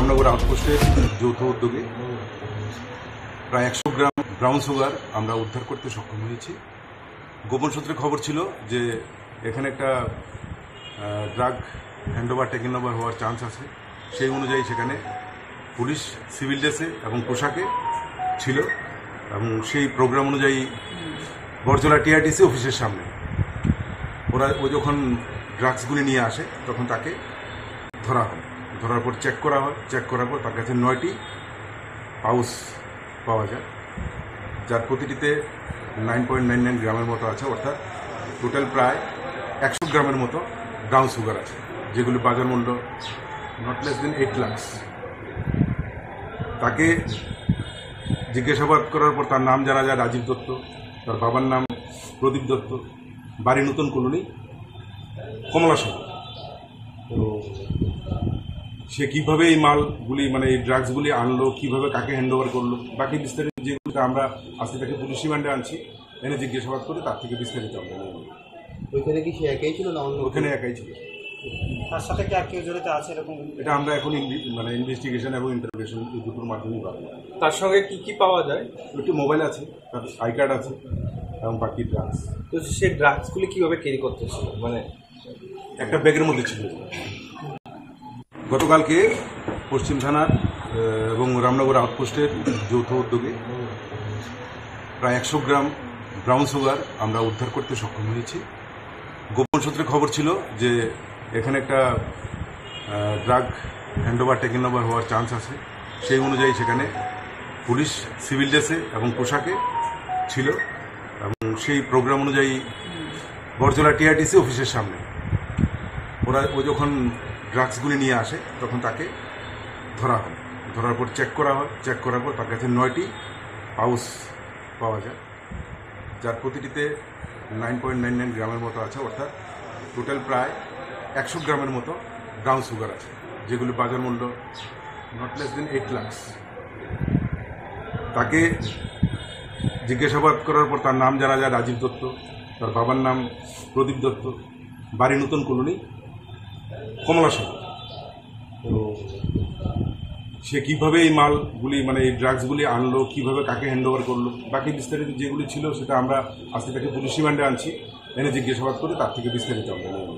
রামনগর আউটপোস্টের যৌথ উদ্যোগে প্রায় 100 গ্রাম ব্রাউন সুগার আমরা উদ্ধার করতে সক্ষম হয়েছি। গোপন সূত্রে খবর ছিল যে এখানে একটা ড্রাগ হ্যান্ডওভার টেকেন ওভার হওয়ার চান্স আছে। সেই অনুযায়ী সেখানে পুলিশ সিভিল ড্রেসে এবং পোশাকে ছিল এবং সেই প্রোগ্রাম অনুযায়ী বরজলা টিআরটিসি অফিসের সামনে ও যখন ড্রাগসগুলি নিয়ে আসে তখন তাকে ধরা হয়। ধরার পর চেক করা হয়। চেক করার পর তার কাছে 9টি পাউচ পাওয়া যায়, যার প্রতিটিতে 9.99 গ্রামের মতো আছে, অর্থাৎ টোটাল প্রায় 100 গ্রামের মতো ব্রাউন সুগার আছে, যেগুলি বাজার মূল্য নট লেস দেন 8 লাখ। তাকে জিজ্ঞাসাবাদ করার পর তার নাম জানা যায় রাজীব দত্ত, তার বাবার নাম প্রদীপ দত্ত, বাড়ি নতুন কলোনি, কমলাশঙ্কর। তো সে কীভাবে এই মালগুলি এই ড্রাগসগুলি আনলো, কীভাবে কাকে হ্যান্ডওভার করলো, বাকি বিস্তারিত যেগুলো আমরা আজকে তাকে পুলিশ রিমান্ডে আনছি, এনে জিজ্ঞাসাবাদ করে তার থেকে বিস্তারিত আমরা নেব। ওইখানে কি সে একাই ছিল না অন্য? ওখানে একাই ছিল। তার সাথে কি আর কেউ জড়িত আছে এরকম? এটা আমরা এখন ইনভেস্টিগেশন এবং ইন্টারোগেশন এই দুটোর মাধ্যমেই পাবো। তার সঙ্গে কি কি পাওয়া যায়? একটি মোবাইল আছে, তার আই কার্ড আছে এবং বাকি ড্রাগস। তো সেই ড্রাগসগুলি কিভাবে ক্যারি করতেছিল? একটা ব্যাগের মধ্যে ছিল। গতকালকে পশ্চিম থানার এবং রামনগর আউটপোস্টের যৌথ উদ্যোগে প্রায় 100 গ্রাম ব্রাউন সুগার আমরা উদ্ধার করতে সক্ষম হয়েছি। গোপন সূত্রে খবর ছিল যে এখানে একটা ড্রাগ হ্যান্ডওভার টেকেন ওভার হওয়ার চান্স আছে। সেই অনুযায়ী সেখানে পুলিশ সিভিল ড্রেসে এবং পোশাকে ছিল এবং সেই প্রোগ্রাম অনুযায়ী বরজলা টিআরটিসি অফিসের সামনে ও যখন ড্রাগসগুলি নিয়ে আসে তখন তাকে ধরা হয়। ধরার পর চেক করা হয়। চেক করার পর তার কাছে 9টি পাউচ পাওয়া যায়, যার প্রতিটিতে 9.99 গ্রামের মতো আছে, অর্থাৎ টোটাল প্রায় 100 গ্রামের মতো ব্রাউন সুগার আছে, যেগুলি বাজার মূল্য নট লেস দেন 8 লাখ। তাকে জিজ্ঞাসাবাদ করার পর তার নাম জানা যায় রাজীব দত্ত, তার বাবার নাম প্রদীপ দত্ত, বাড়ি নতুন কলোনি, কমলাশঙ্কর। তো সে কীভাবে এই মালগুলি এই ড্রাগসগুলি আনলো, কীভাবে কাকে হ্যান্ডওভার করলো, বাকি বিস্তারিত যেগুলি ছিল সেটা আমরা আজকে তাকে পুলিশ রিমান্ডে আনছি, এনে জিজ্ঞাসাবাদ করে তার থেকে বিস্তারিত আমরা নেব।